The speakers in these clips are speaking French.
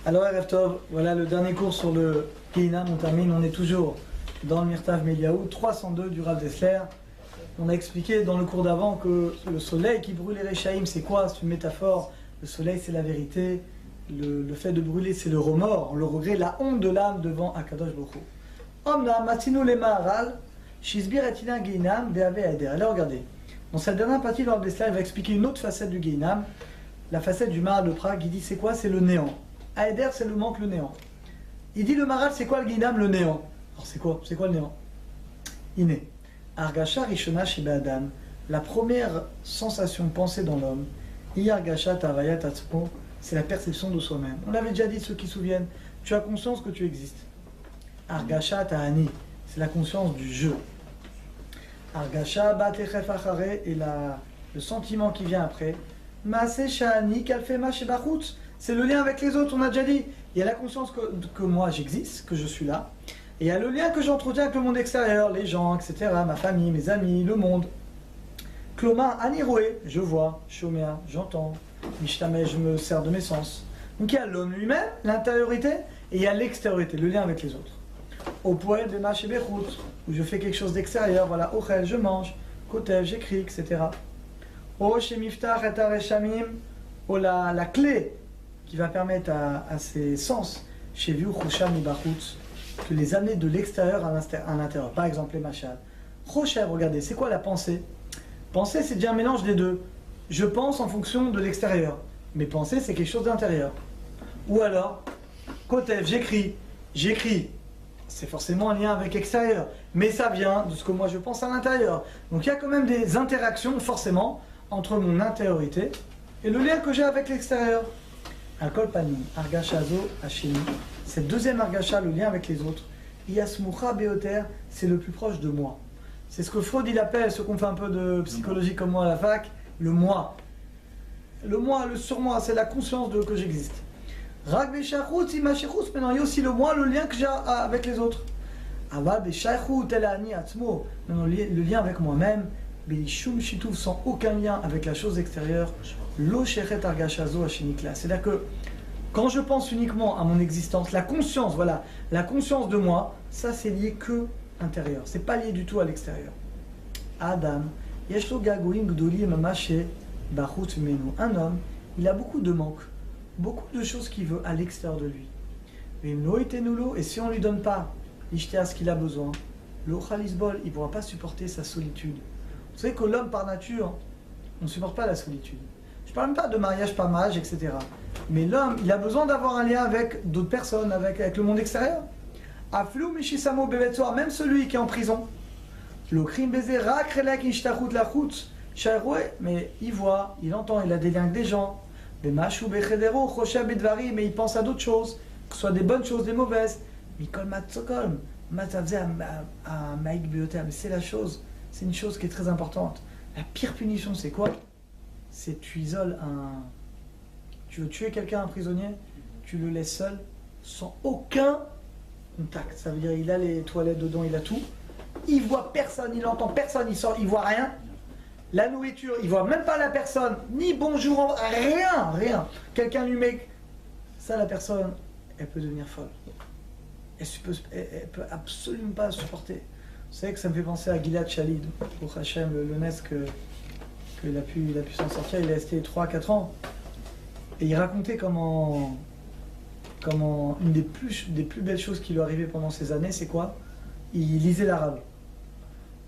Alors, Erev Tov, voilà le dernier cours sur le Gehinam. On termine, on est toujours dans le Mirtav Meliaou, 302 du Rav Dessler. On a expliqué dans le cours d'avant que le soleil qui brûle les Rechaïm, c'est quoi? C'est une métaphore. Le soleil, c'est la vérité. Le fait de brûler, c'est le remords, le regret, la honte de l'âme devant Akadosh Baruch Hu. Omna, Matinu le Maharal, Shizbir etina Gehinam, Be'ave Aeder. Allez, regardez. Dans cette dernière partie, le Rav Dessler va expliquer une autre facette du Gehinam, la facette du Maharal de Prague. Il dit c'est quoi? C'est le néant. Aeder, c'est le manque, le néant. Il dit le Maharal, c'est quoi le Gehinam? Le néant. Alors c'est quoi? C'est quoi le néant? Iné. Argasha Rishona Sheba Adam. La première sensation pensée dans l'homme, Argasha Tavayat Atzmo, c'est la perception de soi-même. On l'avait déjà dit, ceux qui se souviennent, tu as conscience que tu existes. Argasha Tahani, c'est la conscience du jeu. Argasha Batechef Achare, et le sentiment qui vient après. Maase Shani Kalfema Shebachut, c'est le lien avec les autres, on a déjà dit. Il y a la conscience que moi j'existe, que je suis là. Et il y a le lien que j'entretiens avec le monde extérieur, les gens, etc., ma famille, mes amis, le monde. Kloma, Aniroé, je vois, Shomea, j'entends, Mishtame, je me sers de mes sens. Donc il y a l'homme lui-même, l'intériorité, et il y a l'extériorité, le lien avec les autres. Au poël de Machebechut, où je fais quelque chose d'extérieur, voilà, Ochel, je mange, Kotev, j'écris, etc. O Shemiftach et Areshamim, la clé qui va permettre à ces sens, chez Viu Chusham Ibachut, de les amener de l'extérieur à l'intérieur. Par exemple, les machal. Rochev, regardez, c'est quoi la pensée? Penser, c'est déjà un mélange des deux. Je pense en fonction de l'extérieur. Mais penser, c'est quelque chose d'intérieur. Ou alors, Kotev, j'écris. J'écris. C'est forcément un lien avec l'extérieur. Mais ça vient de ce que moi je pense à l'intérieur. Donc il y a quand même des interactions, forcément, entre mon intériorité et le lien que j'ai avec l'extérieur. Alkol panim, argashazo, hashimi. Cette deuxième argasha, le lien avec les autres, Yasmucha beoter, c'est le plus proche de moi. C'est ce que Freud il appelle, ceux qu'on fait un peu de psychologie comme moi à la fac, le moi. Le moi, le surmoi, c'est la conscience de que j'existe. Rak beshachut, imashechut, maintenant il y a aussi le moi, le lien que j'ai avec les autres. Ava beshachut, elani atzmo, maintenant le lien avec moi-même, beishum shitouf, sans aucun lien avec la chose extérieure, lo shechet argashazo hashinikla. C'est-à-dire que quand je pense uniquement à mon existence, la conscience, voilà, la conscience de moi, ça c'est lié que intérieur, c'est pas lié du tout à l'extérieur. Adam, yeshlo gagoim gdoli mamache bachut menu. Un homme, il a beaucoup de manques, beaucoup de choses qu'il veut à l'extérieur de lui. Et si on lui donne pas l'ishtea ce qu'il a besoin, l'ochalisbol, il pourra pas supporter sa solitude. Vous savez que l'homme par nature, on ne supporte pas la solitude. Je parle même pas de mariage par mariage, etc. Mais l'homme, il a besoin d'avoir un lien avec d'autres personnes, avec le monde extérieur. Aflou Mishisamo Bevetsoar, même celui qui est en prison. Le crime baiser, rakrelek ishtachut lachut, shairoué, mais il voit, il entend, il a des liens avec des gens. Bemashou bechedero, chosha bedvari, mais il pense à d'autres choses, que ce soit des bonnes choses, des mauvaises. Mikol matzokolm, matzavze à maïk beoter, mais c'est la chose, c'est une chose qui est très importante. La pire punition, c'est quoi? C'est tu isoles un. Tu veux tuer quelqu'un, un prisonnier, tu le laisses seul, sans aucun contact. Ça veut dire il a les toilettes dedans, il a tout. Il voit personne, il entend personne, il sort, il voit rien. La nourriture, il voit même pas la personne, ni bonjour, rien. Quelqu'un lui met. Ça, la personne, elle peut devenir folle. Elle peut absolument pas supporter. Vous savez que ça me fait penser à Gilad Shalit, au Hachem, le NES qu'il a pu s'en sortir. Il est resté 3-4 ans. Et il racontait comment une des plus belles choses qui lui arrivaient pendant ces années, c'est quoi? Il lisait l'arabe.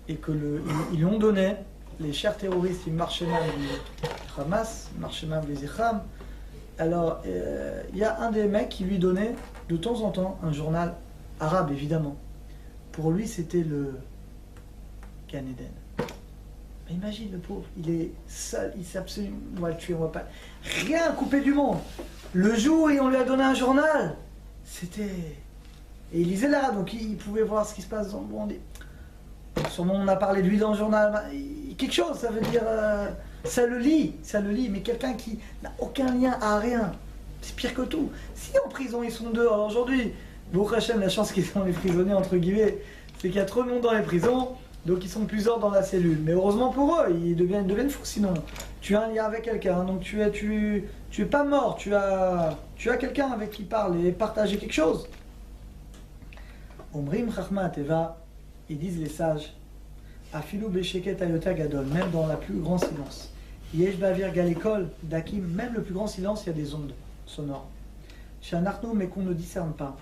Et ils lui ont donné, les chers terroristes, ils marchaient mal du Hamas, marchaient mal des Ikham. Alors, il y a un des mecs qui lui donnait de temps en temps un journal arabe, évidemment. Pour lui, c'était le Gan Eden. Mais imagine le pauvre, il est seul, il sait absolument, on va le tuer, on va pas. Rien coupé du monde. Le jour où on lui a donné un journal, c'était. Et il lisait l'arabe, donc il pouvait voir ce qui se passe dans le monde. Sûrement on a parlé de lui dans le journal. Quelque chose, ça veut dire. Ça le lit, mais quelqu'un qui n'a aucun lien à rien. C'est pire que tout. Si en prison ils sont dehors, alors aujourd'hui, Baruch Hashem, la chance qu'ils sont les prisonniers, entre guillemets, c'est qu'il y a trop de monde dans les prisons. Donc ils sont plusieurs dans la cellule. Mais heureusement pour eux, ils deviennent fous sinon. Tu as un lien avec quelqu'un, donc tu es pas mort, tu as quelqu'un avec qui parler et partager quelque chose. Omrim Chachma Teva, ils disent les sages, Afilu Besheket Ayota Gadol, même dans le plus grand silence. Yesh Bavir Galekol, Dakim, même le plus grand silence, il y a des ondes sonores. Shanarno, mais qu'on ne discerne pas.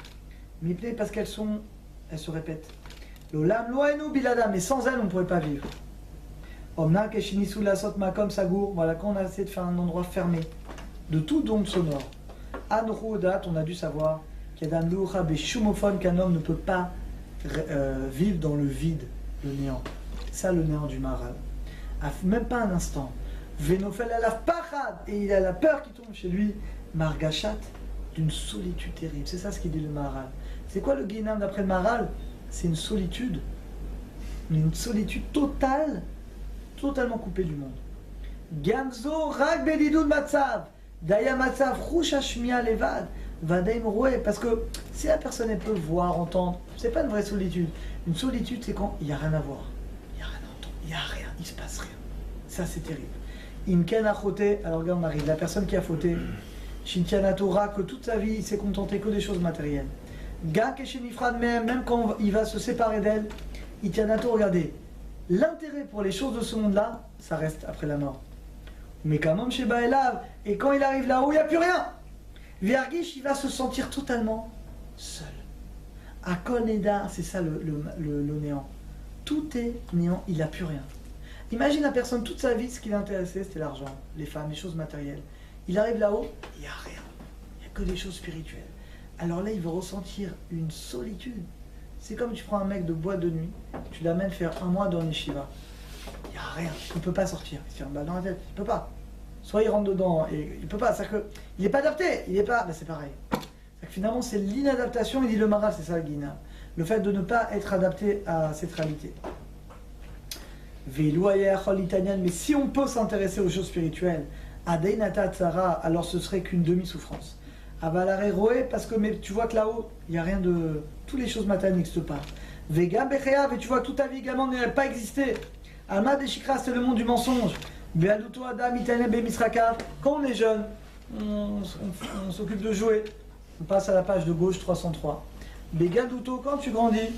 Mipne, parce elles se répètent. L'olam loaenu bilada, mais sans elles on ne pourrait pas vivre. Omna keshinisu lasot makom sagour, voilà, quand on a essayé de faire un endroit fermé, de tout onde sonore. Anruodat, on a dû savoir qu'Adam Loucha Beshumophone, qu'un homme ne peut pas vivre dans le vide, le néant. Ça, le néant du Maharal. Même pas un instant. Venofel alaf pachad, et il a la peur qui tombe chez lui. Margachat, d'une solitude terrible. C'est ça ce qu'il dit le Maharal. C'est quoi le Guinam d'après le Maharal? C'est une solitude totale, totalement coupée du monde. Gamzo rak bedidud matzav, daya matzav rushashmia levad, vadeim roué. Parce que si la personne elle peut voir, entendre, c'est pas une vraie solitude. Une solitude, c'est quand il n'y a rien à voir, il n'y a rien à entendre, il n'y a rien, il se passe rien. Ça c'est terrible. Imken a choté, alors regarde, on arrive, la personne qui a fauté, Shintiana Torah, que toute sa vie il s'est contenté que des choses matérielles. Gak et Shenifrad, même quand il va se séparer d'elle, Itianato, regardez, l'intérêt pour les choses de ce monde-là, ça reste après la mort. Mais quand même chez Baelav, et quand il arrive là-haut, il n'y a plus rien. Viergish, il va se sentir totalement seul. Akol Neda, c'est ça le néant. Tout est néant, il n'a plus rien. Imagine la personne, toute sa vie, ce qui l'intéressait, c'était l'argent, les femmes, les choses matérielles. Il arrive là-haut, il n'y a rien. Il n'y a que des choses spirituelles. Alors là, il va ressentir une solitude. C'est comme tu prends un mec de boîte de nuit, tu l'amènes faire un mois dans les Yeshiva. Il n'y a rien, il ne peut pas sortir. Il se fait un bas dans la tête, il ne peut pas. Soit il rentre dedans, et il ne peut pas. C'est-à-dire qu'il n'est pas adapté, il n'est pas... Ben c'est pareil. C'est-à-dire que finalement, c'est l'inadaptation, il dit le Maharal, c'est ça le Guina. Le fait de ne pas être adapté à cette réalité. Mais si on peut s'intéresser aux choses spirituelles, alors ce serait qu'une demi-souffrance. Avalare roé, parce que mais tu vois que là-haut, il n'y a rien de... Toutes les choses matérielles n'existent pas. Vega Bechea, et tu vois que toute ta vie également n'aurait pas existé. Alma de Shikra, c'est le monde du mensonge. Bealuto Adam, Itane Bemisraka. Quand on est jeune, on s'occupe de jouer. On passe à la page de gauche 303. Begaduto, quand tu grandis,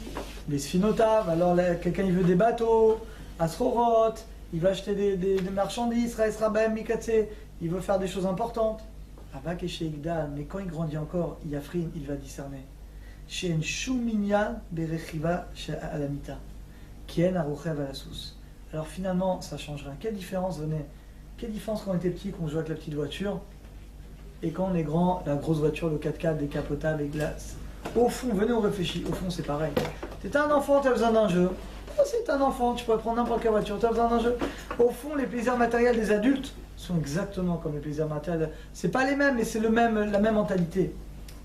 Besfinotav, alors quelqu'un il veut des bateaux, Asrorot, il va acheter des marchandises, Raesrabem, Mikatse, il veut faire des choses importantes. Abak et chez Igdal, mais quand il grandit encore, Yafrin, il va discerner. Chez en Shuminyan Berechiva chez Alamita, Kien Arochev Alasous. Alors finalement, ça change rien. Quelle différence, venez? Quelle différence quand on était petit, qu'on joue avec la petite voiture, et quand on est grand, la grosse voiture, le 4x4 décapotable, les glaces. Au fond, venez, on réfléchit. Au fond, c'est pareil. T'es un enfant, tu as besoin d'un jeu. C'est un enfant, tu pourrais prendre n'importe quelle voiture, tu as besoin d'un jeu. Au fond, les plaisirs matériels des adultes sont exactement comme les plaisirs matériels. C'est pas les mêmes, mais c'est la même mentalité.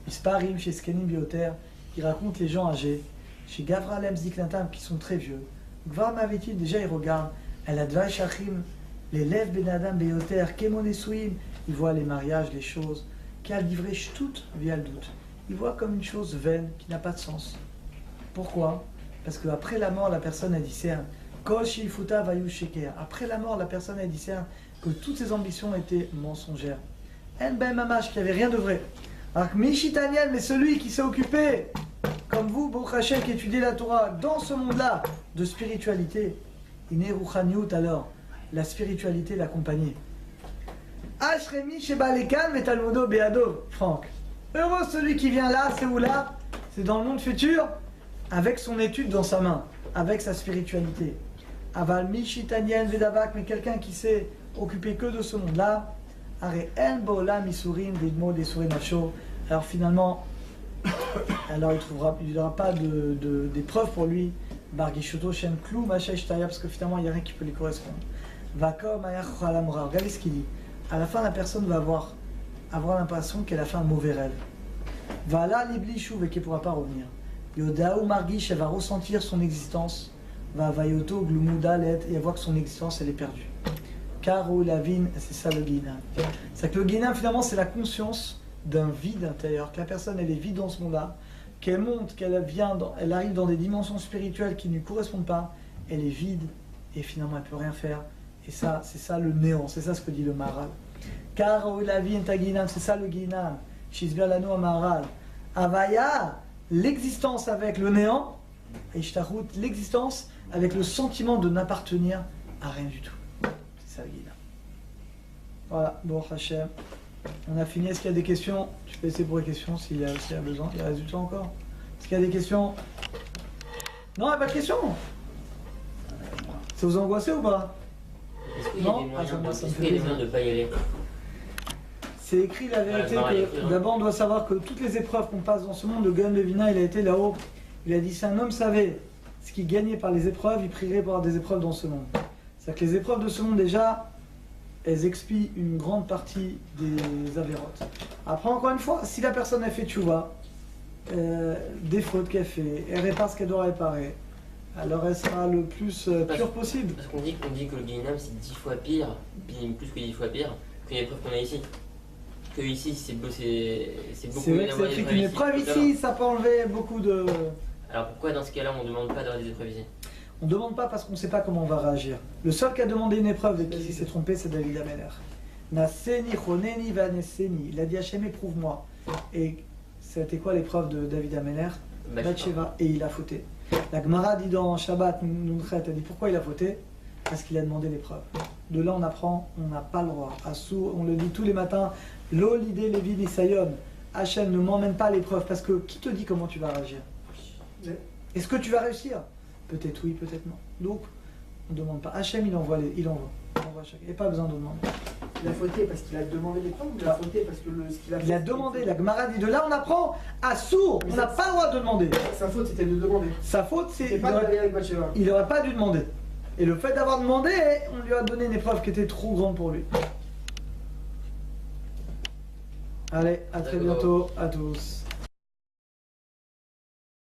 Isparim, chez Skenim Bioter, il raconte les gens âgés. Chez Gavralem Ziknatam, qui sont très vieux. Gvar Mavitil, déjà, il regarde. El Advai Shachim, les lèvres Benadam Bioter, Kemonesuim, il voit les mariages, les choses. Qu'à livrer Shtut via le doute. Il voit comme une chose vaine, qui n'a pas de sens. Pourquoi? Parce qu'après la mort, la personne elle discerne. Kol Shilfuta Vayu Sheker. Après la mort, la personne elle discerne que toutes ses ambitions étaient mensongères. En Ben Mamash, qui avait rien de vrai. Alors Mishitaniel, mais celui qui s'est occupé, comme vous, Baruch Hashem, qui étudie la Torah, dans ce monde-là, de spiritualité, Ine Ruchaniut, alors, la spiritualité l'accompagnait. Ashremi Shebalekan Metalmodo Beado, Franck. Heureux celui qui vient là, c'est où là? C'est dans le monde futur, avec son étude dans sa main, avec sa spiritualité. Aval Mishitanien Vedavak, mais quelqu'un qui s'est occupé que de ce monde-là, Are En Bola Misurim Vidmo Desure Nacho. Alors finalement, alors il n'aura pas d'épreuve pour lui. Bargishoto Shem Klou Machaishtaya, parce que finalement il n'y a rien qui peut lui correspondre. Vakom Ayach Halamra. Regardez ce qu'il dit. À la fin, la personne va avoir l'impression qu'elle a fait un mauvais rêve. Vala Libli Shuv et qu'elle ne pourra pas revenir. Yodaou Margish, elle va ressentir son existence. Va Vayoto Glumuda Let, et elle voit que son existence elle est perdue. Karo Lavin, c'est ça le Guinam. C'est que le Guinam finalement c'est la conscience d'un vide intérieur, que la personne elle est vide dans ce monde-là, qu'elle monte, elle arrive dans des dimensions spirituelles qui ne lui correspondent pas, elle est vide et finalement elle ne peut rien faire. Et ça, c'est ça le néant, c'est ça ce que dit le Maharal. Car la vie est un Ginam, c'est ça le Ginam. Shizbir lanu Maharal. Avaya, l'existence avec le néant, et Ishtarut, l'existence avec le sentiment de n'appartenir à rien du tout. C'est ça le Ginam. Voilà, bon Hachem. On a fini. Est-ce qu'il y a des questions? Je peux essayer pour les questions s'il y a besoin. Il reste du temps encore. Est-ce qu'il y a des questions? Non, il n'y a pas de questions. Ça vous a angoissé ou pas? Est-ce qu'il y a des moyens de ne pas y aller? C'est écrit la vérité que d'abord on doit savoir que toutes les épreuves qu'on passe dans ce monde, le Gaon Levina il a été là-haut. Il a dit si un homme savait ce qu'il gagnait par les épreuves, il prierait pour avoir des épreuves dans ce monde. C'est-à-dire que les épreuves de ce monde déjà, elles expient une grande partie des avérotes. Après, encore une fois, si la personne a fait tchouva, des fautes qu'elle fait, elle répare ce qu'elle doit réparer, alors elle sera le plus pure possible. Parce qu'on dit que le Guinam c'est 10 fois pire, puis plus que 10 fois pire, que l'épreuve qu'on a ici. Que ici c'est beaucoup C'est vrai que c'est écrit qu'une épreuve ici, ça peut enlever beaucoup de... Alors pourquoi dans ce cas-là on ne demande pas d'avoir des épreuves ici? On ne demande pas parce qu'on ne sait pas comment on va réagir. Le seul qui a demandé une épreuve et qui s'est trompé, c'est David Ameler. Naseni, choneni, vaneseni. Il a dit Hachem, éprouve-moi. Et c'était quoi l'épreuve de David Ameler? Bathsheba. Et il a fauté. La Gemara dit dans Shabbat, Nunchet, elle dit pourquoi il a fauté? Parce qu'il a demandé l'épreuve. De là on apprend, on n'a pas le droit. Assou, on le dit tous les matins, Lo l'idée Lévi Nisayon. Hachem ne m'emmène pas à l'épreuve parce que qui te dit comment tu vas réagir? Est-ce que tu vas réussir? Peut-être oui, peut-être non. Donc, on ne demande pas. Hachem, il envoie chacun. Il n'y a pas besoin de demander. Il a fauté parce qu'il a demandé l'épreuve ou il a fauté parce que ce qu'il a fait? Il a demandé. La Gemara dit de là, on apprend à sourd. On n'a pas le droit de demander. Sa faute, c'était de demander. Sa faute, c'est. pas d'aller avec Bathsheba. Il n'aurait pas dû demander. Et le fait d'avoir demandé, on lui a donné une épreuve qui était trop grande pour lui. Allez, à très bientôt à tous.